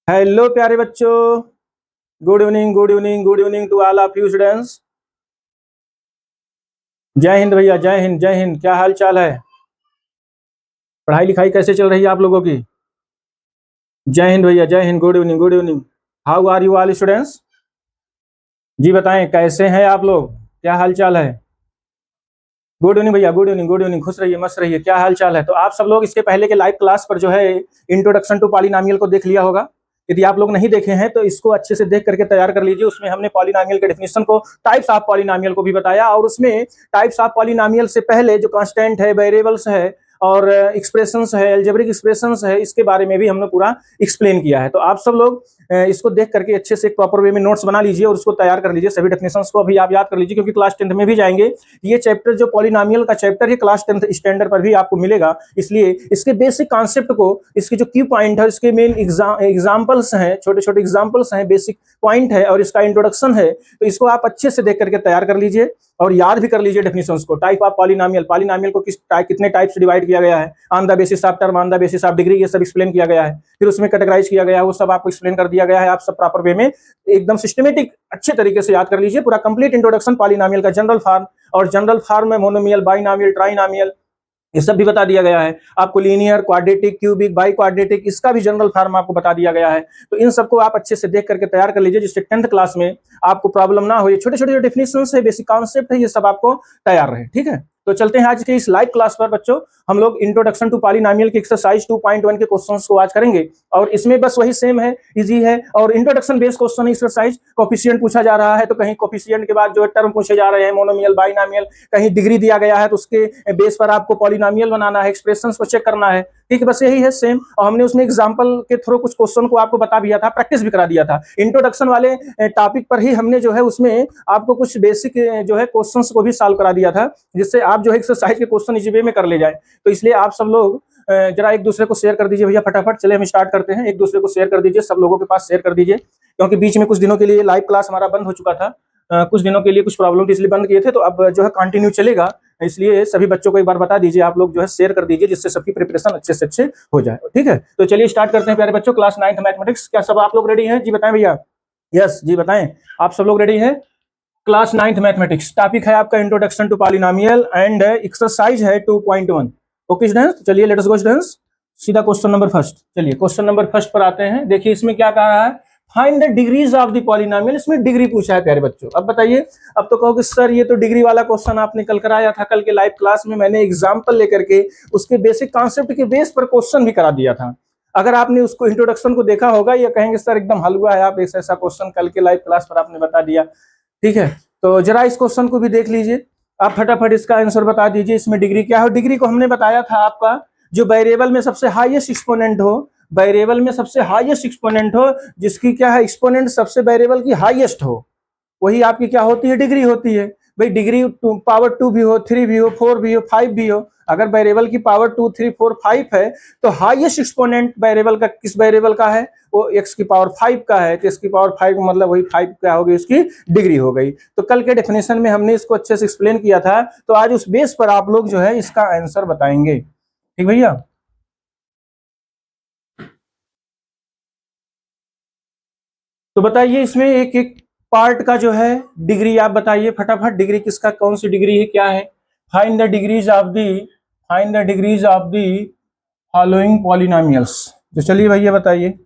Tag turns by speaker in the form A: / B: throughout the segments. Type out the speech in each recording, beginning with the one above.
A: Hello प्यारे बच्चों, good evening good evening good evening to all of you students. जय हिंद भैया, जय हिंद जय हिंद। क्या हाल चाल है? पढ़ाई लिखाई कैसे चल रही है आप लोगों की? जय हिंद भैया, जय हिंद। Good evening good evening. How are you all students? जी बताएं, कैसे हैं आप लोग? क्या हाल चाल है? गुड इवनिंग भैया, गुड इवनिंग गुड इवनिंग। खुश रहिए, मस्त रहिए। क्या हाल चाल है? तो आप सब लोग इसके पहले के लाइव क्लास पर जो है इंट्रोडक्शन टू पॉलिनोमियल को देख लिया होगा। यदि आप लोग नहीं देखे हैं तो इसको अच्छे से देख करके तैयार कर लीजिए। उसमें हमने पॉलिनोमियल के डेफिनेशन को, टाइप्स ऑफ पॉलिनोमियल को भी बताया, और उसमें टाइप्स ऑफ पॉलिनोमियल से पहले जो कांस्टेंट है, वेरिएबल्स है और एक्सप्रेशंस है, अलजेब्रिक एक्सप्रेशंस है, इसके बारे में भी हमने पूरा एक्सप्लेन किया है। तो आप सब लोग इसको देख करके अच्छे से एक प्रॉपर वे में नोट्स बना लीजिए और उसको तैयार कर लीजिए। सभी डेफिनेशंस को अभी आप याद कर लीजिए, क्योंकि क्लास 10th में भी जाएंगे। ये चैप्टर जो पॉलिनोमियल का चैप्टर है, क्लास 10th स्टैंडर्ड पर भी आपको मिलेगा। इसलिए इसके बेसिक कॉन्सेप्ट को, इसके जो की पॉइंट है, इसके मेन एग्जाम्पल्स हैं, छोटे छोटे एग्जाम्पल्स हैं, बेसिक पॉइंट है और इसका इंट्रोडक्शन है, तो इसको आप अच्छे से देख करके तैयार कर लीजिए और याद भी कर लीजिए डेफिनेशंस को। टाइप ऑफ पॉलिनोमियल, पॉलिनोमियल को कितने टाइप से डिवाइड किया गया है, on the basis of term, on the basis of degree, ये सब एक्सप्लेन किया गया है। फिर उसमें कैटेगराइज किया गया है, वो सब आपको एक्सप्लेन कर दिया गया है। आप सब प्रॉपर वे में एकदम सिस्टमेटिक अच्छे तरीके से याद कर लीजिए। पूरा कंप्लीट इंट्रोडक्शन पॉलिनोमियल का, जनरल फॉर्म और जनरल फॉर्म में मोनोमियल, बाइनोमियल, ट्राइनोमियल, ये सब भी बता दिया गया है आपको। Linear, quadratic, cubic, by quadratic, इसका भी जनरल फॉर्म आपको बता दिया गया है। तो इन सबको आप अच्छे से देख करके तैयार कर लीजिए, जिससे 10th क्लास में आपको प्रॉब्लम ना हो। ये छोटे छोटे जो डेफिनेशंस है, बेसिक कॉन्सेप्ट है, ये सब आपको तैयार रहे। ठीक है, तो चलते हैं आज के इस लाइव क्लास पर बच्चों। हम लोग इंट्रोडक्शन टू पॉलिनोमियल के एक्सरसाइज 2.1 के क्वेश्चंस को आज करेंगे, और इसमें बस वही सेम है, इजी है, और इंट्रोडक्शन बेस्ड क्वेश्चन है। एक्सरसाइज कोफिशिएंट पूछा जा रहा है, तो कहीं कोफिशिएंट के बाद जो टर्म पूछे जा रहे हैं, मोनोमियल, बाइनोमियल, कहीं डिग्री दिया गया है तो उसके बेस पर आपको पॉलिनोमियल बनाना है, एक्सप्रेशंस को चेक करना है। ठीक है, बस यही है सेम। और हमने उसमें एग्जांपल के थ्रू कुछ क्वेश्चन को आपको बता दिया था, प्रैक्टिस भी करा दिया था। इंट्रोडक्शन वाले टॉपिक पर ही हमने जो है उसमें आपको कुछ बेसिक जो है क्वेश्चंस को भी सॉल्व करा दिया था, जिससे आप जो है एक्सरसाइज के क्वेश्चन इसी वे में कर ले जाए। तो इसलिए आप सब लोग जरा एक दूसरे को शेयर कर दीजिए भैया फटाफट। चले हम स्टार्ट करते हैं। एक दूसरे को शेयर कर दीजिए, सब लोगों के पास शेयर कर दीजिए, क्योंकि बीच में कुछ दिनों के लिए लाइव क्लास हमारा बंद हो चुका था। कुछ दिनों के लिए कुछ प्रॉब्लम थी, इसलिए बंद किए थे। तो अब जो है कंटिन्यू चलेगा, इसलिए सभी बच्चों को एक बार बता दीजिए, आप लोग जो है शेयर कर दीजिए, जिससे सबकी प्रिपरेशन अच्छे से अच्छे हो जाए। ठीक है, तो चलिए स्टार्ट करते हैं प्यारे बच्चों। क्लास 9th मैथमेटिक्स, क्या सब आप लोग रेडी हैं? जी बताएं भैया। यस जी बताएं, आप सब लोग रेडी हैं? क्लास 9th मैथमेटिक्स, टॉपिक है आपका introduction to polynomial and exercise है 2.1। ओके स्टूडेंट्स, चलिए लेट्स गो स्टूडेंट्स, सीधा क्वेश्चन नंबर फर्स्ट। चलिए क्वेश्चन नंबर फर्स्ट पर आते हैं। देखिए इसमें क्या कहा है, find the degrees of the polynomial. इसमें डिग्री पूछा है प्यारे बच्चों। अब बताइए, अब तो कहोगे सर ये तो डिग्री वाला क्वेश्चन आपने कल कराया था, कल के लाइव क्लास में मैंने एग्जांपल लेकर के उसके बेसिक कॉन्सेप्ट के बेस पर क्वेश्चन भी करा दिया था। अगर आपने उसको इंट्रोडक्शन को देखा होगा, ये कहेंगे सर एकदम हलवा है, आप ऐसा क्वेश्चन कल के लाइव क्लास पर आपने बता दिया। ठीक है, तो जरा इस क्वेश्चन को भी देख लीजिए, आप फटाफट इसका आंसर बता दीजिए। इसमें डिग्री क्या हो? डिग्री को हमने बताया था आपका, जो वेरिएबल में सबसे हाईएस्ट एक्सपोनेंट हो, वेरिएबल में सबसे हाईएस्ट एक्सपोनेंट हो, जिसकी क्या है, एक्सपोनेंट सबसे वेरिएबल की हाईएस्ट हो, वही आपकी क्या होती है, डिग्री होती है। भाई डिग्री पावर 2 भी हो, 3 भी हो, 4 भी हो, 5 भी हो, अगर वेरिएबल की पावर 2, 3, 4, 5 है, तो हाईएस्ट एक्सपोनेंट वेरिएबल का किस वेरिएबल का है? वो x की पावर 5 का है। तो x की पावर 5 मतलब वही 5 क्या होगी, उसकी डिग्री हो गई। तो कल के डेफिनेशन में हमने इसको अच्छे से एक्सप्लेन किया था, तो आज उस बेस पर आप लोग जो है इसका आंसर बताएंगे। ठीक भैया, तो बताइए इसमें एक एक पार्ट का जो है डिग्री आप बताइए फटाफट। डिग्री किसका, कौन सी डिग्री है, क्या है? Find the degrees of the, find the degrees of the following polynomials. तो चलिए भैया बताइए,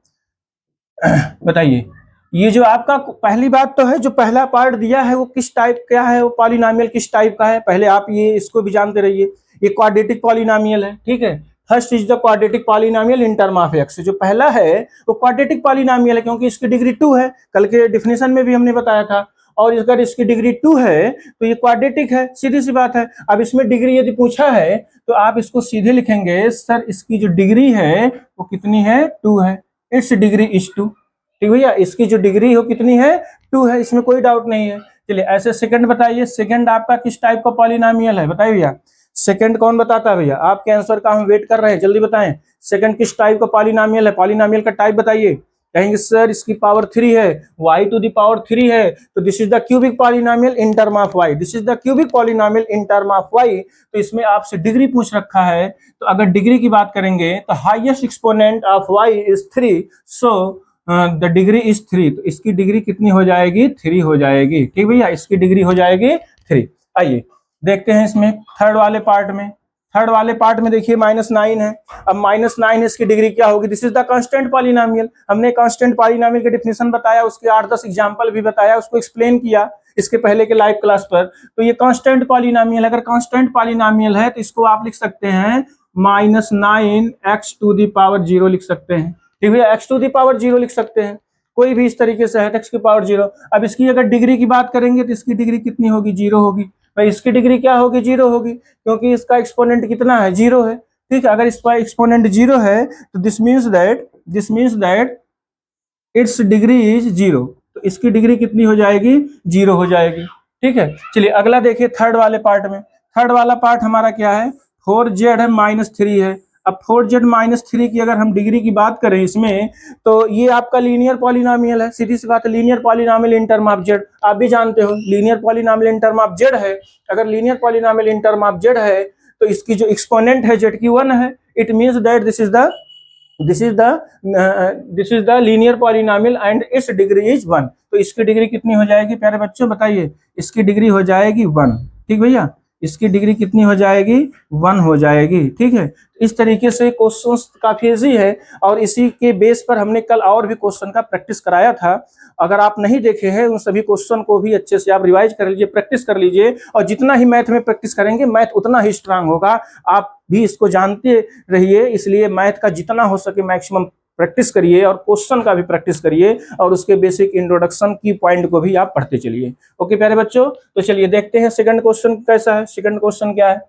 A: बताइए ये जो आपका पहली बात तो है, जो पहला पार्ट दिया है वो किस टाइप का है, वो पॉलिनोमियल किस टाइप का है, पहले आप ये इसको भी जानते रहिए। ये क्वाड्रेटिक पॉलिनोमियल है। ठीक है, first is the quadratic polynomial in term of x. जो पहला है वो क्वाड्रेटिक पॉलिनोमियल है, क्योंकि इसकी डिग्री 2 है, कल के डिफिनेशन में भी हमने बताया था। और अगर इसकी डिग्री 2 है तो ये क्वाड्रेटिक है, सीधी सी बात है। अब इसमें डिग्री यदि पूछा है तो आप इसको सीधे लिखेंगे, सर इसकी जो डिग्री है वो कितनी है, 2 है, इट्स डिग्री इज 2। ठीक भैया, इसकी जो डिग्री हो कितनी है, 2 है, इसमें कोई डाउट नहीं है। चलिए ऐसे सेकंड बताइए, सेकंड आपका किस टाइप का पॉलिनोमियल है, बताइए भैया। सेकंड कौन बताता है भैया? आपके आंसर का हम वेट कर रहे हैं, जल्दी बताएं। सेकंड किस टाइप का पॉलिनोमियल है, पॉलिनोमियल का टाइप बताइए। कहेंगे सर इसकी पावर 3 है, y टू द पावर 3 है, तो this is the cubic polynomial in term of y, this is the cubic polynomial in term of y। तो इसमें आपसे डिग्री पूछ रखा है, तो अगर डिग्री की बात करेंगे तो highest exponent of y is 3, so the degree is 3, तो इसकी डिग्री कितनी हो जाएगी? 3 हो जाएगी। ठीक भैया, इसकी डिग्री हो जाएगी 3। आइए देखते हैं इसमें थर्ड वाले पार्ट में। थर्ड वाले पार्ट में देखिए -9 है। अब -9 है, इसकी डिग्री क्या होगी? This is the constant polynomial. हमने कांस्टेंट पॉलिनोमियल की डेफिनेशन बताया, उसके 8-10 एग्जांपल भी बताया, उसको एक्सप्लेन किया इसके पहले के लाइव क्लास पर। तो ये कांस्टेंट पॉलिनोमियल, अगर कांस्टेंट पॉलिनोमियल है तो इसको आप लिख सकते हैं -9x⁻0 लिख सकते हैं। ठीक है, x⁻0 लिख सकते हैं, कोई भी इस तरीके से है x⁻0। अब इसकी अगर डिग्री की बात करेंगे तो इसकी डिग्री कितनी होगी? 0 होगी। भाई इसकी डिग्री क्या होगी? 0 होगी, क्योंकि इसका एक्सपोनेंट कितना है? 0 है। ठीक है, अगर इसका एक्सपोनेंट 0 है तो this means that it's degree is 0। तो इसकी डिग्री कितनी हो जाएगी? 0 हो जाएगी। ठीक है, चलिए अगला देखिए थर्ड वाले पार्ट में। थर्ड वाला पार्ट हमारा क्या है? 4z है -3 है। अब 4z -3 की अगर हम डिग्री की बात करें इसमें, तो ये आपका लीनियर पॉलिनोमियल है। सीधी सी बात है, linear polynomial in term of z, आप भी जानते हो linear polynomial in term of z है। अगर linear polynomial in term of z है तो इसकी जो एक्सपोनेंट है z की 1 है। It means that this is the linear polynomial and it's degree is 1। तो इसकी डिग्री कितनी हो जाएगी प्यारे बच्चों? बताइए, इसकी डिग्री हो जाएगी 1। ठीक भैया, इसकी डिग्री कितनी हो जाएगी? 1 हो जाएगी। ठीक है, इस तरीके से क्वेश्चंस काफी इजी है, और इसी के बेस पर हमने कल और भी क्वेश्चन का प्रैक्टिस कराया था। अगर आप नहीं देखे हैं उन सभी क्वेश्चन को भी अच्छे से आप रिवाइज कर लीजिए, प्रैक्टिस कर लीजिए, और जितना ही मैथ में प्रैक्टिस करेंगे मैथ उतना ही स्ट्रांग होगा। आप भी इसको जानते रहिए, इसलिए मैथ का जितना हो सके मैक्सिमम प्रैक्टिस करिए, और क्वेश्चन का भी प्रैक्टिस करिए, और उसके बेसिक इंट्रोडक्शन की पॉइंट को भी आप पढ़ते चलिए। ओके प्यारे बच्चों, तो चलिए देखते हैं सेकंड क्वेश्चन कैसा है। सेकंड क्वेश्चन क्या है?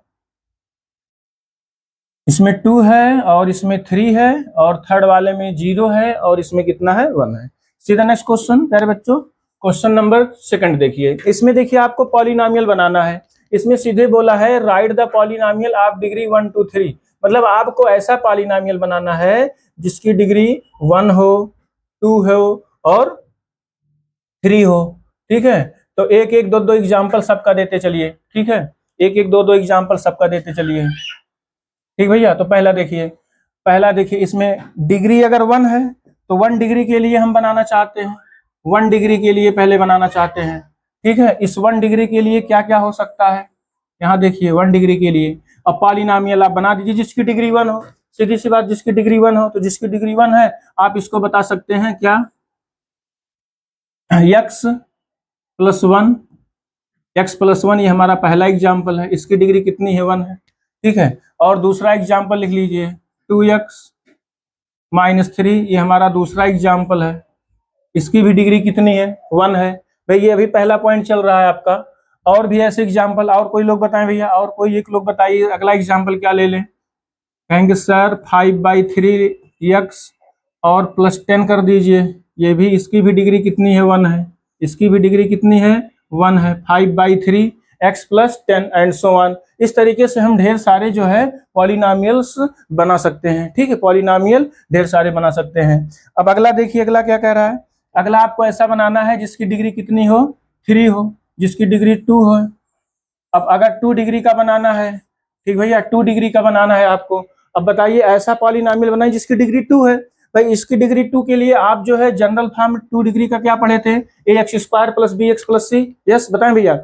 A: इसमें 2 है और इसमें 3 है, और थर्ड वाले में 0 है, और इसमें कितना है? 1 है। सीधा नेक्स्ट क्वेश्चन प्यारे बच्चों, क्वेश्चन नंबर सेकंड देखिए। इसमें देखिए आपको पॉलिनोमियल बनाना है। इसमें सीधे बोला है right the polynomial of degree 1 2 3। मतलब आपको ऐसा पॉलिनोमियल बनाना है जिसकी डिग्री 1 हो, 2 हो और 3 हो। ठीक है, तो एक एक दो दो एग्जाम्पल सबका देते चलिए। ठीक है, एक एक दो दो एग्जाम्पल सबका देते चलिए। ठीक भैया, तो पहला देखिए इसमें डिग्री अगर 1 है तो 1 डिग्री के लिए हम बनाना चाहते हैं, 1 डिग्री के लिए पहले बनाना चाहते हैं। ठीक है, इस 1 डिग्री के लिए क्या क्या हो सकता है? यहाँ देखिए 1 डिग्री के लिए अब पॉलिनोमियल आप बना दीजिए जिसकी डिग्री 1 हो। सीधी सी बात, जिसकी डिग्री 1 हो, तो जिसकी डिग्री 1 है आप इसको बता सकते हैं क्या? x+1, x+1 ये हमारा पहला एग्जाम्पल है, इसकी डिग्री कितनी है? 1 है। ठीक है, और दूसरा एग्जाम्पल लिख लीजिए 2x-3, ये हमारा दूसरा एग्जाम्पल है, इसकी भी डिग्री कितनी है? 1 है। भाई ये अभी पहला पॉइंट चल रहा है आपका। और भी ऐसे एग्जाम्पल, और कोई लोग बताएं भैया, और कोई एक लोग बताइए अगला एग्जाम्पल क्या ले लें? कहेंगे सर 5/3x और +10 कर दीजिए, ये भी, इसकी भी डिग्री कितनी है? 1 है। इसकी भी डिग्री कितनी है? 1 है। 5/3x + 10 and so on. इस तरीके से हम ढेर सारे जो है पॉलिनोमियल्स बना सकते हैं। ठीक है, पॉलिनोमियल ढेर सारे बना सकते हैं। अब अगला देखिए, अगला क्या कह रहा है? अगला आपको ऐसा बनाना है जिसकी डिग्री कितनी हो? 3 हो, जिसकी डिग्री 2 हो। अब अगर 2 डिग्री का बनाना है, ठीक भैया, 2 डिग्री का बनाना है आपको। अब बताइए ऐसा पॉलिनोमियल बनाइए जिसकी डिग्री 2 है। भाई इसकी डिग्री 2 के लिए आप जो है जनरल फॉर्म 2 डिग्री का क्या पढ़े थे? ax² + bx + c। यस, बताएं भैया।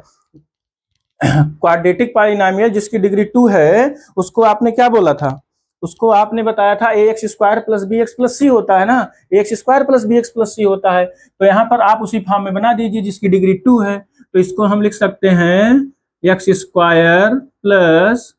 A: क्वाड्रेटिक पॉलिनोमियल जिसकी डिग्री 2 है उसको आपने क्या बोला था? उसको आपने बताया था ax² + bx + c होता है ना, ax² + bx + c होता है। तो यहाँ पर आप उसी फॉर्म में बना दीजिए जिसकी डिग्री 2 है। तो इसको हम लिख सकते हैं x² +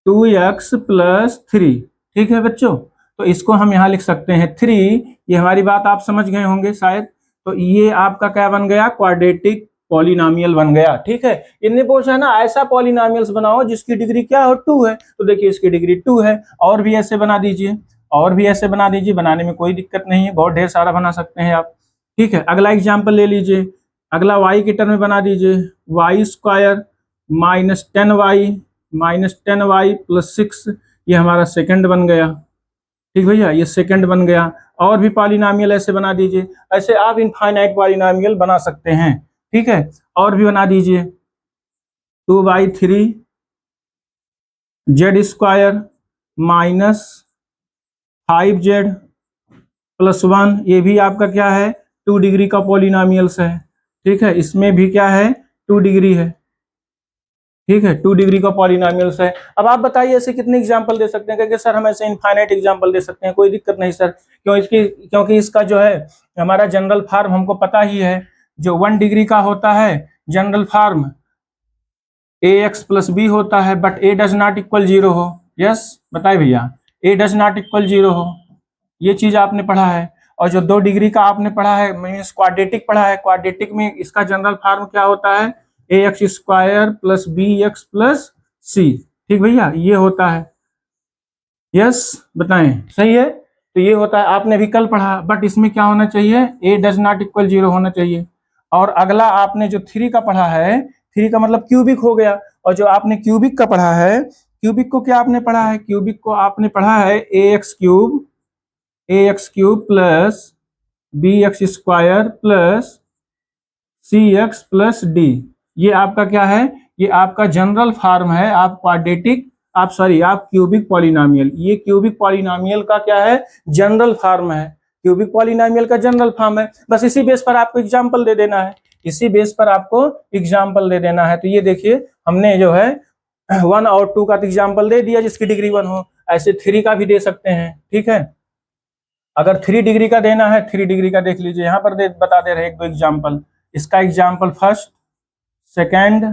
A: 2x + 3। ठीक है बच्चों, तो इसको हम यहाँ लिख सकते हैं 3। ये हमारी बात आप समझ गए होंगे शायद। तो ये आपका क्या बन गया? क्वाड्रेटिक पॉलिनोमियल बन गया। ठीक है, इनने पूछा है ना ऐसा पॉलिनोमियल्स बनाओ जिसकी डिग्री क्या हो? 2 है। तो देखिए इसकी डिग्री 2 है। और भी ऐसे बना दीजिए, और भी ऐसे बना दीजिए, बनाने में कोई दिक्कत नहीं है, बहुत ढेर सारा बना सकते हैं आप। ठीक है, अगला एग्जाम्पल ले लीजिए। अगला y के टर्म में बना दीजिए, y² - 10y + 6, ये हमारा सेकंड बन गया। ठीक भैया, ये सेकंड बन गया। और भी पॉलिनोमियल ऐसे बना दीजिए, ऐसे आप इनफाइनाइट पॉलिनोमियल बना सकते हैं। ठीक है, और भी बना दीजिए 2/3 z² - 5z +1, ये भी आपका क्या है 2 डिग्री का पॉलिनोमियल्स है। ठीक है, इसमें भी क्या है 2 डिग्री है। ठीक है, 2 डिग्री का पॉलिनोमियल्स है। अब आप बताइए ऐसे कितने एग्जांपल दे सकते हैं? क्योंकि सर हम ऐसे इनफाइनाइट एग्जांपल दे सकते हैं, कोई दिक्कत नहीं सर। क्योंकि इसका जो है हमारा जनरल फॉर्म हमको पता ही है, जो 1 डिग्री का होता है जनरल फॉर्म ax + b होता है, but a does not equal 0 हो। यस, बताइए भैया, a डज नॉट इक्वल 0 हो, ये चीज आपने पढ़ा है। और जो 2 डिग्री का आपने पढ़ा है मीन्स क्वाड्रेटिक पढ़ा है, क्वाड्रेटिक में इसका जनरल फॉर्म क्या होता है ax² + bx + c। ठीक भैया, ये होता है। यस, बताएं, सही है। तो ये होता है, आपने भी कल पढ़ा, बट इसमें क्या होना चाहिए a डज नॉट इक्वल 0 होना चाहिए। और अगला आपने जो 3 का पढ़ा है, 3 का मतलब क्यूबिक हो गया। और जो आपने क्यूबिक का पढ़ा है, क्यूबिक को क्या आपने पढ़ा है, क्यूबिक को आपने पढ़ा है ax³ + bx² + cx + d। ये आपका क्या है, ये आपका जनरल फॉर्म है। आप क्वाड्रेटिक आप क्यूबिक पॉलिनोमियल, ये क्यूबिक पॉलिनोमियल का क्या है जनरल फॉर्म है। क्यूबिक पॉलिनोमियल का जनरल फॉर्म है। बस इसी बेस पर आपको एग्जांपल दे देना है, इसी बेस पर आपको एग्जांपल दे देना है। तो ये देखिए, हमने जो है 1 और 2 का एग्जांपल दे दिया जिसकी डिग्री 1 हो। ऐसे 3 का भी दे सकते हैं। ठीक है, अगर 3 डिग्री का देना है, 3 डिग्री का देख लीजिए, यहाँ पर बता दे रहे एक दो एग्जाम्पल। इसका एग्जाम्पल फर्स्ट, सेकेंड,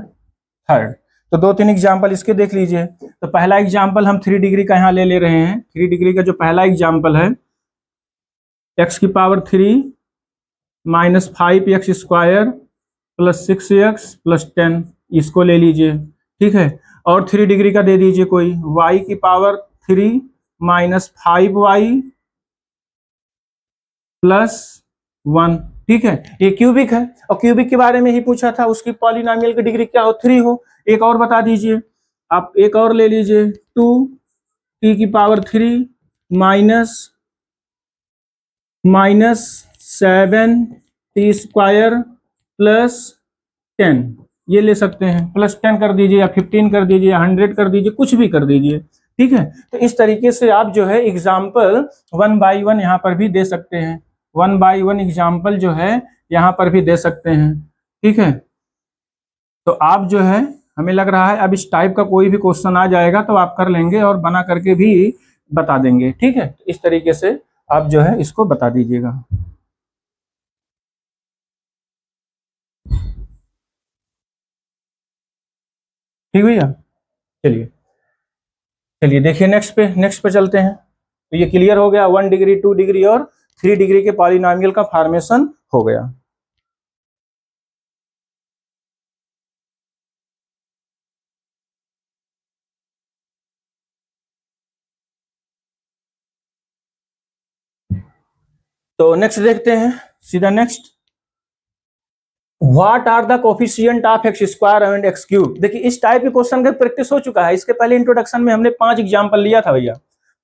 A: थर्ड, तो 2-3 एग्जाम्पल इसके देख लीजिए। तो पहला एग्जाम्पल हम 3 डिग्री का यहाँ ले रहे हैं। 3 डिग्री का जो पहला एग्जाम्पल है, x³ - 3 - 5x² + 6x + 10, इसको ले लीजिए। ठीक है, और 3 डिग्री का दे दीजिए कोई, y³ - 3 - 5y +1। ठीक है, ये क्यूबिक है, और क्यूबिक के बारे में ही पूछा था, उसकी पॉलिनोमियल की डिग्री क्या हो 3 हो। एक और बता दीजिए, आप एक और ले लीजिए 2t³ -7t² + 10, ये ले सकते हैं। +10 कर दीजिए, या 15 कर दीजिए, या 100 कर दीजिए, कुछ भी कर दीजिए। ठीक है, तो इस तरीके से आप जो है एग्जाम्पल 1 बाई 1 यहाँ पर भी दे सकते हैं। 1 बाई 1 एग्जाम्पल जो है यहाँ पर भी दे सकते हैं। ठीक है, तो आप जो है, हमें लग रहा है अब इस टाइप का कोई भी क्वेश्चन आ जाएगा तो आप कर लेंगे और बना करके भी बता देंगे। ठीक है, इस तरीके से आप जो है इसको बता दीजिएगा। ठीक भैया, चलिए चलिए देखिए नेक्स्ट पे चलते हैं। तो ये क्लियर हो गया, 1 डिग्री, 2 डिग्री और 3 डिग्री के पॉलिनोमियल का फॉर्मेशन हो गया। तो नेक्स्ट देखते हैं, सीधा next, what are the coefficient of x² and x³। देखिए इस टाइप के क्वेश्चन का प्रैक्टिस हो चुका है। इसके पहले इंट्रोडक्शन में हमने 5 एग्जांपल लिया था भैया,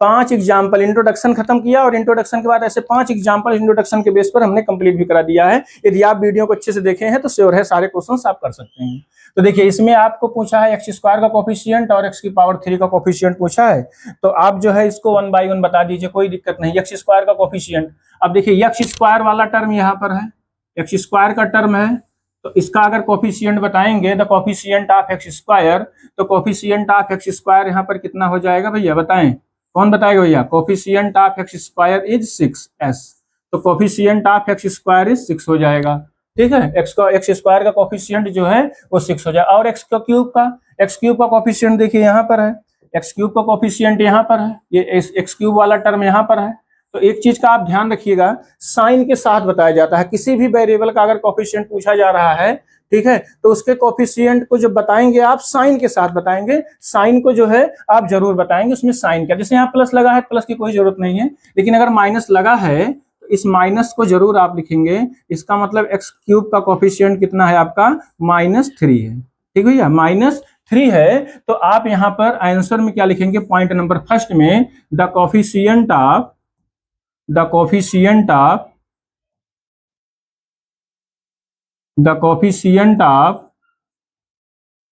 A: 5 एग्जांपल, इंट्रोडक्शन खत्म किया और इंट्रोडक्शन के बाद ऐसे 5 एग्जांपल इंट्रोडक्शन के बेस पर हमने कंप्लीट भी करा दिया है। यदि आप वीडियो को अच्छे से देखे हैं तो श्योर है सारे क्वेश्चन आप कर सकते हैं। तो देखिए इसमें आपको पूछा है x² का कोफिशिएंट और x³ का कोफिशिएंट पूछा है। तो आप जो है इसको 1 बाई 1 बता दीजिए, कोई दिक्कत नहीं। x² का कोफिशिएंट, अब देखिए x² वाला टर्म यहाँ पर है, x² का टर्म है, तो इसका अगर कोफिशिएंट बताएंगे, द कोफिशिएंट ऑफ x², तो कोफिशिएंट ऑफ x² यहाँ पर कितना हो जाएगा भैया, बताएं, कौन बताएगा भैया। Coefficient of x² is 6s, तो कोफिशिएंट ऑफ x² इज 6 हो जाएगा। ठीक है, x² का कोफिशिएंट जो है वो 6 हो जाएगा। और x³ का कोफिशिएंट देखिए यहाँ पर है, x³ का कोफिशिएंट यहाँ पर है, ये x³ वाला टर्म यहाँ पर है। तो एक चीज का आप ध्यान रखिएगा, साइन के साथ बताया जाता है। किसी भी वेरिएबल का अगर कोफिशिएंट पूछा जा रहा है, ठीक है, तो उसके कोफिशिएंट को जब बताएंगे आप साइन के साथ बताएंगे। साइन को जो है आप जरूर बताएंगे, उसमें साइन क्या, जैसे यहाँ प्लस लगा है, प्लस की कोई जरूरत नहीं है, लेकिन अगर माइनस लगा है तो इस माइनस को जरूर आप लिखेंगे। इसका मतलब x³ का कोफिशिएंट कितना है आपका, -3 है। ठीक है भैया, -3 है। तो आप यहाँ पर आंसर में क्या लिखेंगे, पॉइंट नंबर फर्स्ट में, the coefficient of the coefficient of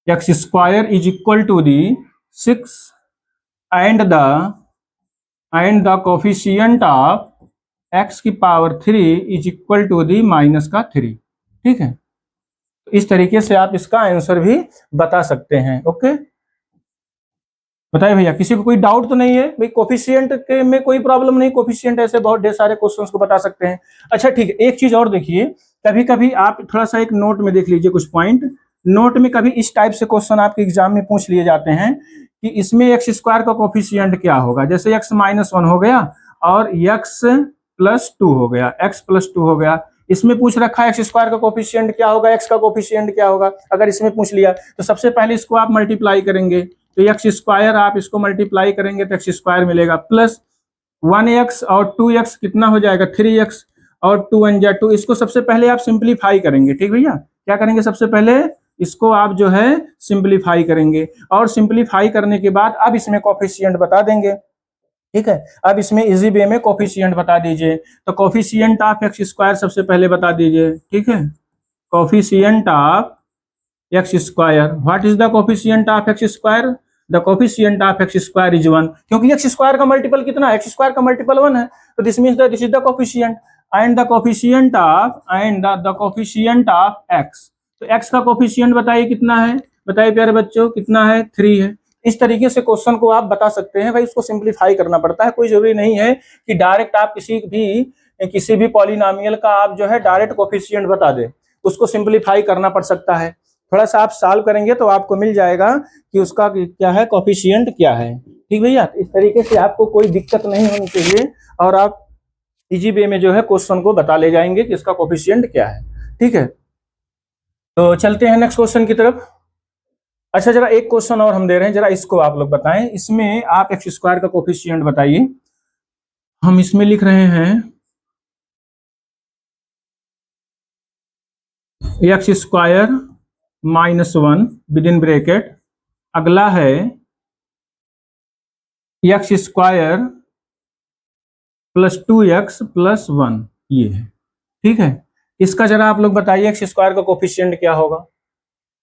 A: x² is equal to the 6 and the coefficient of x की power 3 is equal to the minus का 3। ठीक है, इस तरीके से आप इसका आंसर भी बता सकते हैं। ओके, बताइए भैया, किसी को कोई डाउट तो नहीं है भाई? कोफिशिएंट के में कोई प्रॉब्लम नहीं, कोफिशिएंट ऐसे बहुत ढेर सारे क्वेश्चंस को बता सकते हैं। अच्छा ठीक है, एक चीज और देखिए, कभी कभी आप थोड़ा सा एक नोट में देख लीजिए कुछ पॉइंट। नोट में कभी इस टाइप से क्वेश्चन आपके एग्जाम में पूछ लिए जाते हैं कि इसमें एक्स स्क्वायर का कोफिशिएंट क्या होगा। जैसे एक्स माइनस 1 हो गया और एक्स प्लस 2 हो गया, एक्स प्लस 2 हो गया। इसमें पूछ रखा है एक्स स्क्वायर का कोफिशिएंट क्या होगा, एक्स का कोफिशिएंट क्या होगा। अगर इसमें पूछ लिया तो सबसे पहले इसको आप मल्टीप्लाई करेंगे, तो एक्स स्क्वायर आप इसको मल्टीप्लाई करेंगे तो एक्स स्क्वायर मिलेगा, प्लस 1x और 2x कितना हो जाएगा 3x और 2 1 2। इसको सबसे पहले आप सिंप्लीफाई करेंगे। ठीक भैया, क्या करेंगे? सबसे पहले इसको आप जो है सिंप्लीफाई करेंगे और सिंप्लीफाई करने के बाद अब इसमें कोफिशिएंट बता देंगे। ठीक है, अब इसमें इजी वे में कोफिशिएंट बता दीजिए। तो कोफिशिएंट ऑफ एक्स स्क्वायर सबसे पहले बता दीजिए। ठीक है, coefficient of x square, what is the coefficient of x square? The coefficient of x square is 1, क्योंकि एक्स स्क्वायर का मल्टीपल कितना है? एक्स स्क्वायर का मल्टीपल 1 है, तो this means that this is the coefficient. And the coefficient of x, तो x का coefficient बताइए कितना है? बताइए प्यारे बच्चों, कितना है? 3 है। इस तरीके से क्वेश्चन को आप बता सकते हैं। भाई इसको सिंप्लीफाई करना पड़ता है, कोई जरूरी नहीं है कि डायरेक्ट आप किसी भी पॉलिनोमियल का आप जो है डायरेक्ट कोफिशिएंट बता दें, उसको सिंप्लीफाई करना पड़ सकता है। थोड़ा सा आप सॉल्व करेंगे तो आपको मिल जाएगा कि उसका क्या है, कोफिशिएंट क्या है। ठीक भैया, इस तरीके से आपको कोई दिक्कत नहीं होनी चाहिए और आप इजी वे में जो है क्वेश्चन को बता ले जाएंगे कि इसका कोफिशिएंट क्या है। ठीक है, तो चलते हैं नेक्स्ट क्वेश्चन की तरफ। अच्छा, जरा एक क्वेश्चन और हम दे रहे हैं, जरा इसको आप लोग बताएं। इसमें आप एक्स स्क्वायर का कोफिशिएंट बताइए। हम इसमें लिख रहे हैं x square -1 with in bracket, अगला है x square plus 2x plus 1, ये है। ठीक है, इसका जरा आप लोग बताइए एक्स स्क्वायर का कोफिशिएंट क्या होगा?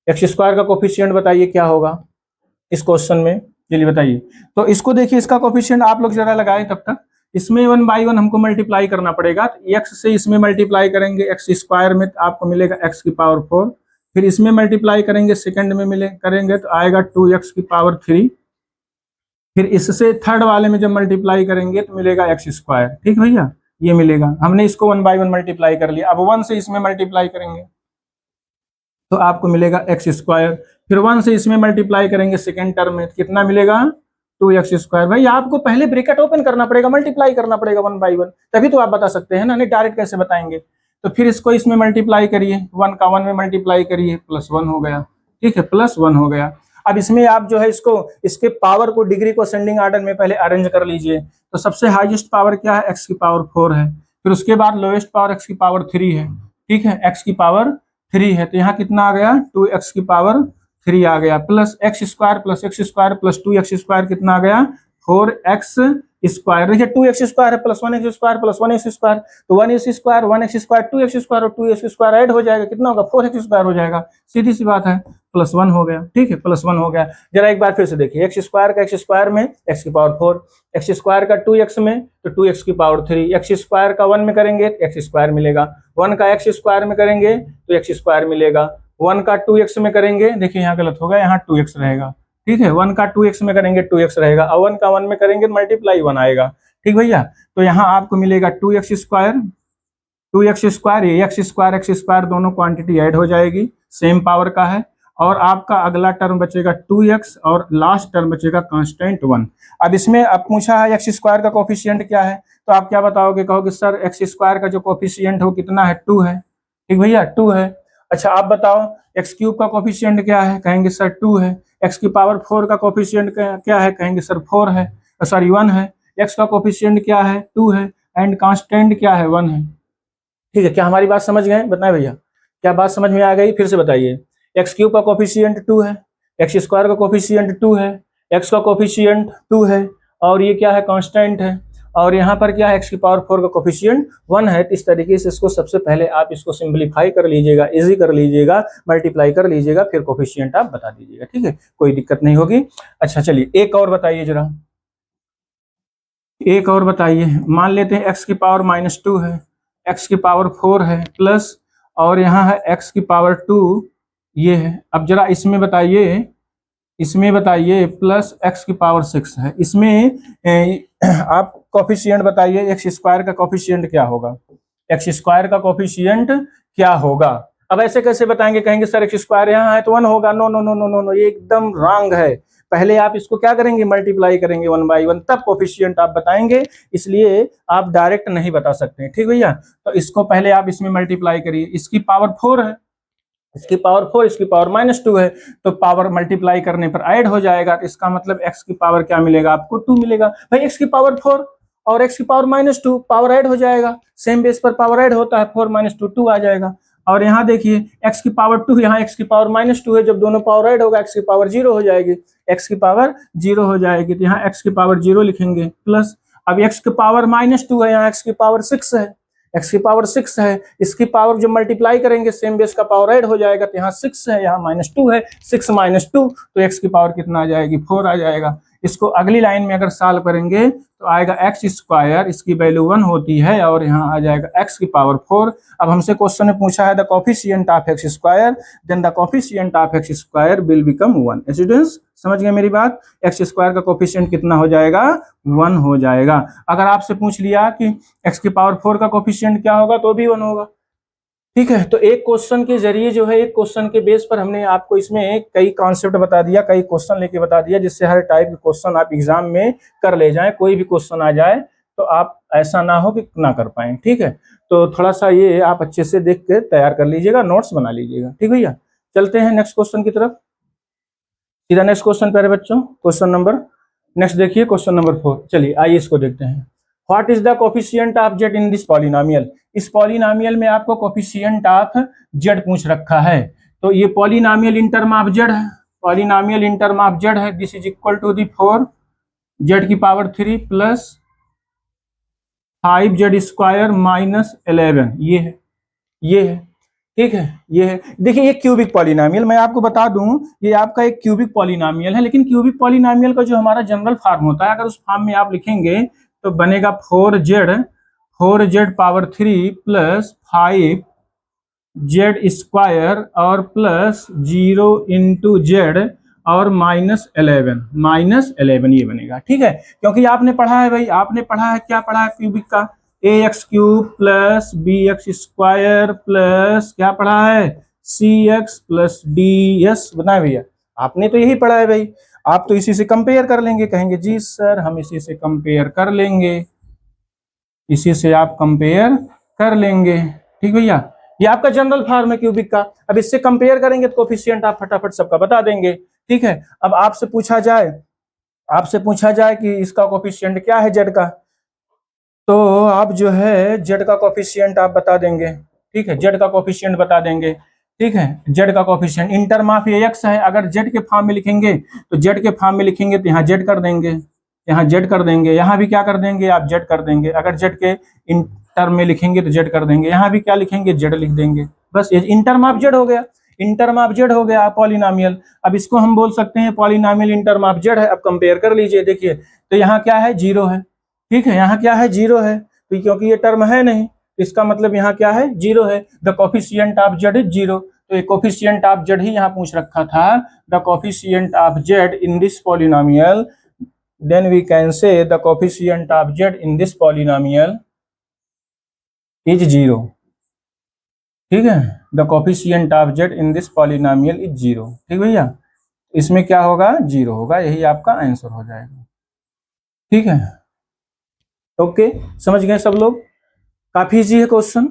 A: एक्स स्क्वायर का कोफिशिएंट बताइए क्या होगा इस क्वेश्चन में, चलिए बताइए। तो इसको देखिए, इसका कोफिशिएंट आप लोग जरा लगाएं तब तक। इसमें 1 बाई 1 हमको मल्टीप्लाई करना पड़ेगा। एक्स से इसमें मल्टीप्लाई करेंगे, एक्स स्क्वायर में आपको मिलेगा एक्स की पावर 4, फिर इसमें मल्टीप्लाई करेंगे, सेकंड में करेंगे तो आएगा 2x की पावर 3, फिर इससे थर्ड वाले में जब मल्टीप्लाई करेंगे तो मिलेगा एक्स स्क्वायर। ठीक भैया, ये मिलेगा। हमने इसको 1 बाई 1 मल्टीप्लाई कर लिया। अब 1 से इसमें मल्टीप्लाई करेंगे तो आपको मिलेगा एक्स स्क्वायर, फिर 1 से इसमें मल्टीप्लाई करेंगे सेकेंड टर्म में, कितना मिलेगा 2x स्क्वायर। भाई आपको पहले ब्रैकेट ओपन करना पड़ेगा, मल्टीप्लाई करना पड़ेगा 1 बाई 1, तभी तो आप बता सकते हैं ना, नहीं डायरेक्ट कैसे बताएंगे। तो फिर इसको इसमें मल्टीप्लाई करिए, 1 का 1 में मल्टीप्लाई करिए, प्लस 1 हो गया। ठीक है, प्लस 1 हो गया। अब इसमें आप जो है इसके पावर को, डिग्री को असेंडिंग ऑर्डर में पहले अरेंज कर लीजिए। तो सबसे हाईएस्ट पावर क्या है? एक्स की पावर 4 है, फिर उसके बाद लोएस्ट पावर एक्स की पावर 3 है। ठीक है, एक्स की पावर 3 है, तो यहाँ कितना आ गया 2x की पावर 3 आ गया, plus x square plus 2x square कितना आ गया 4x स्क्वायर। देखिए 2x स्क्वायर है plus 1x square plus 1x square, तो 1x square 1x square 2x square और 2x स्क्वायर ऐड हो जाएगा, कितना होगा 4x स्क्वायर हो जाएगा। सीधी सी बात है, प्लस 1 हो गया। ठीक है, प्लस 1 हो गया। जरा एक बार फिर से देखिए, एक्स स्क्वायर का एक्स स्क्वायर में एक्स की पावर 4, एक्स स्क्वायर का 2x में तो 2x की पावर 3, एक्स स्क्वायर का 1 में करेंगे एक्स स्क्वायर मिलेगा, 1 का एक्स स्क्वायर में करेंगे तो एक्स स्क्वायर मिलेगा, 1 का 2x में करेंगे, देखिए यहाँ गलत होगा, यहाँ 2x रहेगा। ठीक है, 1 का 2x में करेंगे 2x रहेगा, और 1 का 1 में करेंगे मल्टीप्लाई 1 आएगा। ठीक भैया, तो यहाँ आपको मिलेगा 2x स्क्वायर ये एक्स स्क्वायर दोनों क्वांटिटी ऐड हो जाएगी, सेम पावर का है, और आपका अगला टर्म बचेगा 2x और लास्ट टर्म बचेगा कांस्टेंट 1। अब इसमें अब पूछा है एक्स स्क्वायर का कोफिशिएंट क्या है, तो आप क्या बताओगे? कहोगे सर एक्स स्क्वायर का जो कोफिशिएंट हो कितना है 2 है। ठीक भैया, 2 है। अच्छा आप बताओ एक्स क्यूब का कोफिशिएंट क्या है? कहेंगे सर 2 है। एक्स की पावर 4 का कोफिशिएंट क्या है? कहेंगे सर 4 है, सॉरी 1 है। एक्स का कोफिशिएंट क्या है? 2 है, एंड कांस्टेंट क्या है? 1 है। ठीक है, क्या हमारी बात समझ गए? बताएं भैया, क्या बात समझ में आ गई? फिर से बताइए। एक्स क्यूब का कोफिशिएंट 2 है, एक्स स्क्वायर का कोफिशिएंट 2 है, एक्स का कोफिशिएंट 2 है, और ये क्या है? कांस्टेंट है, और यहाँ पर क्या है? एक्स की पावर 4 का कोफिशिएंट 1 है। तो इस तरीके से इसको सबसे पहले आप इसको सिंप्लीफाई कर लीजिएगा, इजी कर लीजिएगा, मल्टीप्लाई कर लीजिएगा, फिर कोफिशिएंट आप बता दीजिएगा। ठीक है, कोई दिक्कत नहीं होगी। अच्छा चलिए एक और बताइए जरा। एक और बताइए, मान लेते हैं x की पावर -2 है, x की पावर 4 है प्लस, और यहाँ है x की पावर 2 ये है। अब जरा इसमें बताइए प्लस x की पावर 6 है, इसमें आप कोफिशिएंट बताइए, एक्स स्क्वायर का कोफिशिएंट क्या होगा, एक्स स्क्वायर का कोफिशिएंट क्या होगा। अब ऐसे कैसे बताएंगे, कहेंगे सर एक्स स्क्वायर यहाँ है तो 1 होगा, no no no no no no, ये एकदम रॉन्ग है। पहले आप इसको क्या करेंगे, मल्टीप्लाई करेंगे 1/1, तब कोफिशिएंट आप बताएंगे, इसलिए आप डायरेक्ट नहीं बता सकते। ठीक भैया, तो इसको पहले आप इसमें मल्टीप्लाई करिए, इसकी पावर 4 है, इसकी पावर 4, इसकी पावर -2 है, तो पावर मल्टीप्लाई करने पर ऐड हो जाएगा, तो इसका मतलब x की पावर क्या मिलेगा आपको, 2 मिलेगा। भाई x की पावर 4 और x की पावर -2, पावर ऐड हो जाएगा, सेम बेस पर पावर ऐड होता है, 4 - 2 2 आ जाएगा। और यहाँ देखिए x की पावर 2, यहाँ x की पावर -2 है, जब दोनों पावर ऐड होगा x की पावर 0 हो जाएगी, x की पावर 0 हो जाएगी, तो यहाँ x की पावर 0 लिखेंगे प्लस। अब x की पावर -2 है, यहाँ x की पावर 6 है, x की पावर 6 है, इसकी पावर जब मल्टीप्लाई करेंगे सेम बेस का पावर ऐड हो जाएगा, तो यहाँ 6 है, यहाँ -2 है, 6 - 2, तो x की पावर कितना आ जाएगी, 4 आ जाएगा। इसको अगली लाइन में अगर सॉल्व करेंगे तो आएगा एक्स स्क्वायर, इसकी वैल्यू 1 होती है, और यहाँ आ जाएगा x की पावर 4। अब हमसे क्वेश्चन में पूछा है the coefficient of x square, then the coefficient of x square will become 1। Students समझ गए मेरी बात, एक्स स्क्वायर का कोफिशिएंट कितना हो जाएगा, 1 हो जाएगा। अगर आपसे पूछ लिया कि x की पावर 4 का कोफिशिएंट क्या होगा, तो भी 1 होगा। ठीक है, तो एक क्वेश्चन के जरिए जो है, एक क्वेश्चन के बेस पर हमने आपको इसमें कई कॉन्सेप्ट बता दिया, कई क्वेश्चन लेके बता दिया, जिससे हर टाइप के क्वेश्चन आप एग्जाम में कर ले जाएं। कोई भी क्वेश्चन आ जाए तो आप ऐसा ना हो कि ना कर पाए। ठीक है, तो थोड़ा सा ये आप अच्छे से देख के तैयार कर लीजिएगा, नोट्स बना लीजिएगा। ठीक भैया, चलते हैं नेक्स्ट क्वेश्चन की तरफ, सीधा नेक्स्ट क्वेश्चन प्यारे बच्चों, क्वेश्चन नंबर नेक्स्ट देखिए, क्वेश्चन नंबर 4। चलिए आइए इसको देखते हैं। What is the coefficient of Z in this polynomial. इस पॉलिनोमियल में आपको कोफिशिएंट ऑफ जेड पूछ रखा है, तो ये polynomial in term of z है, polynomial in term of z है। This is equal to the 4 z की power 3 plus 5 z square minus 11, ये है। ठीक है, ये है। देखिए ये क्यूबिक पॉलिनोमियल, मैं आपको बता दूं ये आपका एक क्यूबिक पॉलिनोमियल है, लेकिन क्यूबिक पॉलिनोमियल का जो हमारा जनरल फॉर्म होता है, अगर उस फॉर्म में आप लिखेंगे तो बनेगा 4z power 3 plus 5 z square और प्लस 0 इंटू जेड और -11 ये बनेगा। ठीक है, क्योंकि आपने पढ़ा है भाई, आपने पढ़ा है, क्या पढ़ा है क्यूबिक का, ax³ plus bx square plus क्या पढ़ा है, cx प्लस ds, बताए भैया, आपने तो यही पढ़ा है भाई। आप तो इसी से कंपेयर कर लेंगे, कहेंगे जी सर हम इसी से कंपेयर कर लेंगे, इसी से आप कंपेयर कर लेंगे। ठीक भैया, ये आपका जनरल फॉर्म है क्यूबिक का। अब इससे कंपेयर करेंगे तो कोफिशिएंट आप फटाफट सबका बता देंगे। ठीक है, अब आपसे पूछा जाए कि इसका कोफिशिएंट क्या है जेड का, तो आप जो है जेड का कोफिशिएंट आप बता देंगे। ठीक है, जेड का कोफिशिएंट बता देंगे। ठीक है, जेड का coefficient in term of x है, अगर जेड के फॉर्म में लिखेंगे तो जेड के फॉर्म में लिखेंगे तो यहाँ जेड कर देंगे, यहाँ जेड कर देंगे, यहाँ भी क्या कर देंगे आप जेड कर देंगे। अगर जेड के इन टर्म में लिखेंगे तो जेड कर देंगे, यहाँ भी क्या लिखेंगे जेड लिख देंगे, बस ये इन टर्म ऑफ जेड हो गया, इन टर्म ऑफ जेड हो गया पॉलिनोमियल। अब इसको हम बोल सकते हैं polynomial in term of z है। अब कंपेयर कर लीजिए, देखिए तो यहाँ क्या है, 0 है। ठीक है, यहाँ क्या है, 0 है, तो क्योंकि ये टर्म है नहीं, इसका मतलब यहाँ क्या है, 0 है। The coefficient of Z is 0, तो ये कोफिशिएंट ऑफ जेड ही यहाँ पूछ रखा था, the coefficient of Z in this polynomial, then we can say the coefficient of z in this polynomial is 0। ठीक है, the coefficient of z in this polynomial is 0। ठीक भैया, इसमें क्या होगा, 0 होगा, यही आपका आंसर हो जाएगा। ठीक है, ओके, समझ गए सब लोग, काफी इजी है क्वेश्चन,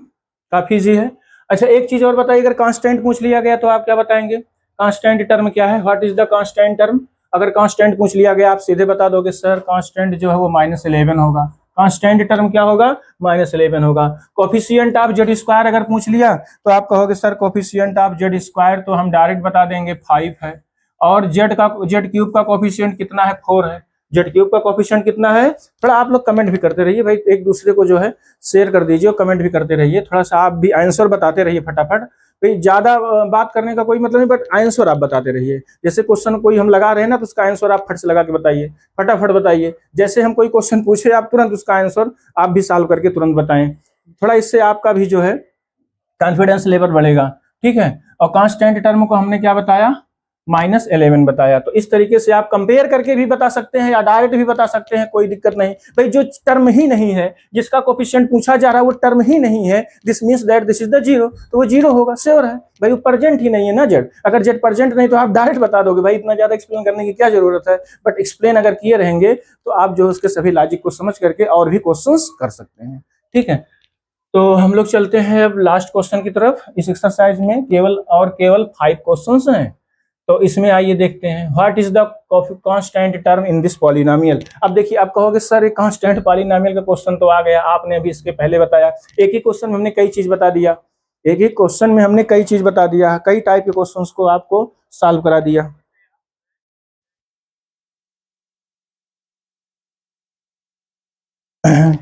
A: काफी इजी है। अच्छा एक चीज और बताइए, अगर कांस्टेंट पूछ लिया गया तो आप क्या बताएंगे, कांस्टेंट टर्म क्या है, what is the constant term. अगर कांस्टेंट पूछ लिया गया आप सीधे बता दोगे सर कांस्टेंट जो है वो -11 होगा, कांस्टेंट टर्म क्या होगा, -11 होगा। कोफिशिएंट ऑफ जेड स्क्वायर अगर पूछ लिया तो आप कहोगे sir coefficient of Z square, तो हम डायरेक्ट बता देंगे 5 है, और जेड क्यूब का कोफिशिएंट कितना है, 4 है। जेड क्यूब का कोफिशिएंट कितना है, थोड़ा आप लोग कमेंट भी करते रहिए भाई, एक दूसरे को जो है शेयर कर दीजिए और कमेंट भी करते रहिए, थोड़ा सा आप भी आंसर बताते रहिए फटाफट, भाई ज्यादा बात करने का कोई मतलब नहीं, बट आंसर आप बताते रहिए। जैसे क्वेश्चन कोई हम लगा रहे हैं ना, तो उसका आंसर आप फट से लगा के बताइए, फटाफट बताइए। जैसे हम कोई क्वेश्चन पूछे, आप तुरंत उसका आंसर आप भी सॉल्व करके तुरंत बताएं। थोड़ा इससे आपका भी जो है कॉन्फिडेंस लेवल बढ़ेगा, ठीक है। और कांस्टेंट टर्म को हमने क्या बताया, -11 बताया। तो इस तरीके से आप कंपेयर करके भी बता सकते हैं या डायरेक्ट भी बता सकते हैं, कोई दिक्कत नहीं। भाई जो टर्म ही नहीं है, जिसका कोफिशिएंट पूछा जा रहा है वो टर्म ही नहीं है, this means that this is the zero, तो वो जीरो होगा, श्योर है भाई। वो प्रेजेंट ही नहीं है ना जेड। अगर जेड प्रेजेंट नहीं तो आप डायरेक्ट बता दोगे, भाई इतना ज्यादा एक्सप्लेन करने की क्या जरूरत है। बट एक्सप्लेन अगर किए रहेंगे तो आप जो उसके सभी लॉजिक को समझ करके और भी क्वेश्चंस कर सकते हैं, ठीक है। तो हम लोग चलते हैं अब लास्ट क्वेश्चन की तरफ। इस एक्सरसाइज में केवल 5 क्वेश्चंस हैं। तो इसमें आइए देखते हैं, what is the constant term in this polynomial. अब देखिए, आप कहोगे सर एक कांस्टेंट पॉलिनोमियल का क्वेश्चन तो आ गया, आपने अभी इसके पहले बताया। एक ही क्वेश्चन में हमने कई चीज बता दिया, एक ही क्वेश्चन में हमने कई चीज बता दिया, कई टाइप के क्वेश्चंस को आपको सॉल्व करा दिया।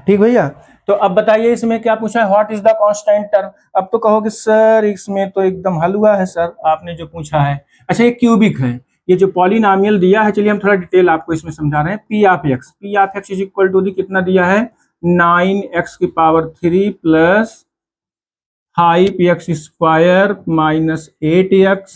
A: ठीक भैया। तो अब बताइए इसमें क्या पूछा है, what is the constant term. अब तो कहोगे सर इसमें तो एकदम हलवा है सर, आपने जो पूछा है। अच्छा, ये क्यूबिक है, ये जो पॉलिनोमियल दिया है। चलिए हम थोड़ा डिटेल आपको इसमें समझा रहे हैं। P of x is equal to the कितना दिया है, 9x⁻³ plus 5x² minus 8x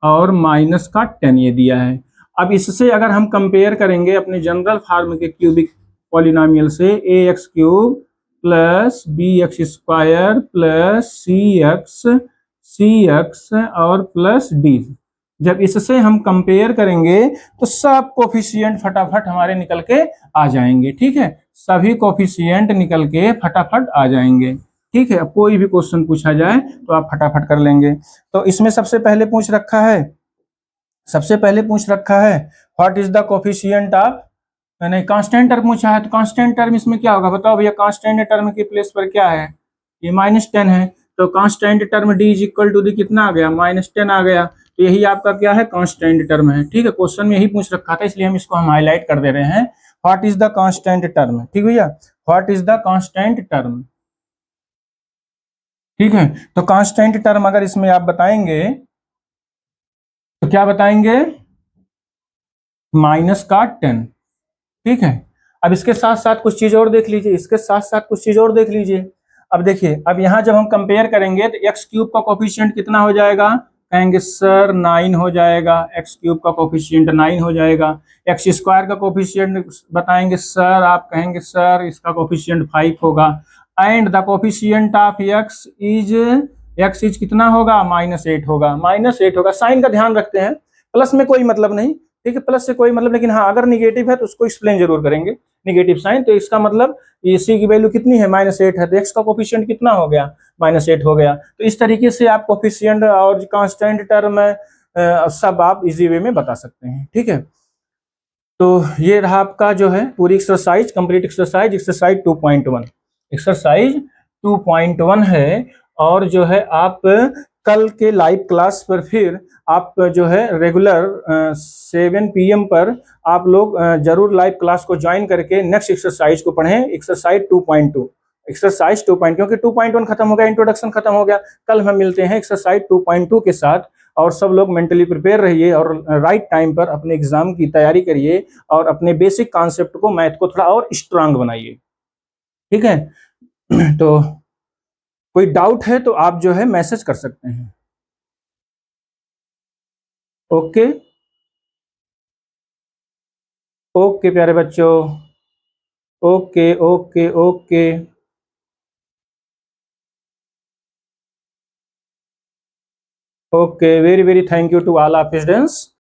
A: और माइनस का 10 ये दिया है। अब इससे अगर हम कंपेयर करेंगे अपने जनरल फार्म के क्यूबिक पॉलिनोमियल से, ax³ plus bx² plus cx और प्लस d, जब इससे हम कंपेयर करेंगे तो सब कोफिशिएंट फटाफट हमारे निकल के आ जाएंगे, ठीक है। सभी कोफिशिएंट निकल के फटाफट आ जाएंगे, ठीक है। अब कोई भी क्वेश्चन पूछा जाए तो आप फटाफट कर लेंगे। तो इसमें सबसे पहले पूछ रखा है what is the coefficient of, नहीं कांस्टेंट टर्म पूछा है। तो कांस्टेंट टर्म इसमें क्या होगा बताओ भैया, कांस्टेंट टर्म के प्लेस पर क्या है, ये -10 है। तो constant term d is equal to the कितना आ गया, -10 आ गया। तो यही आपका क्या है, कांस्टेंट टर्म है, ठीक है। क्वेश्चन में यही पूछ रखा था, इसलिए हम इसको हम हाईलाइट कर दे रहे हैं। What is the constant term, ठीक भैया, what is the constant term, ठीक है। तो कांस्टेंट टर्म अगर इसमें आप बताएंगे तो क्या बताएंगे, -10, ठीक है। अब इसके साथ साथ कुछ चीज और देख लीजिए, इसके साथ साथ कुछ चीज और देख लीजिए। अब देखिए, अब यहाँ जब हम कंपेयर करेंगे तो x³ का कोफिशिएंट कितना हो जाएगा, कहेंगे सर 9 हो जाएगा, x³ का कोफिशिएंट 9 हो जाएगा। x² का कोफिशिएंट बताएंगे सर, आप कहेंगे सर इसका कोफिशिएंट 5 होगा। And the coefficient of x is कितना होगा, -8 होगा, -8 होगा। साइन का ध्यान रखते हैं, प्लस में कोई मतलब नहीं, ठीक है, प्लस से कोई मतलब, लेकिन हाँ अगर निगेटिव है तो उसको एक्सप्लेन जरूर करेंगे, निगेटिव साइन। तो इसका मतलब ये सी की वैल्यू कितनी है, -8 है, तो एक्स का कोफिशिएंट कितना हो गया, -8 हो गया। तो इस तरीके से आप कोफिशिएंट और कांस्टेंट टर्म सब आप इजी वे में बता सकते हैं, ठीक है। तो ये रहा आपका जो है पूरी एक्सरसाइज, कंप्लीट एक्सरसाइज 2.1, एक्सरसाइज 2.1 है। और जो है आप कल के लाइव क्लास पर फिर आप जो है रेगुलर 7 PM पर आप लोग जरूर लाइव क्लास को ज्वाइन करके नेक्स्ट एक्सरसाइज को पढ़ें, एक्सरसाइज 2.2, एक्सरसाइज 2. क्योंकि 2.1 खत्म हो गया, इंट्रोडक्शन खत्म हो गया। कल हम मिलते हैं एक्सरसाइज 2.2 के साथ। और सब लोग मेंटली प्रिपेयर रहिए और राइट टाइम पर अपने एग्जाम की तैयारी करिए और अपने बेसिक कॉन्सेप्ट को, मैथ को थोड़ा और स्ट्रांग बनाइए, ठीक है। तो कोई डाउट है तो आप जो है मैसेज कर सकते हैं। ओके, ओके प्यारे बच्चों, okay okay okay okay, very very thank you to all of students.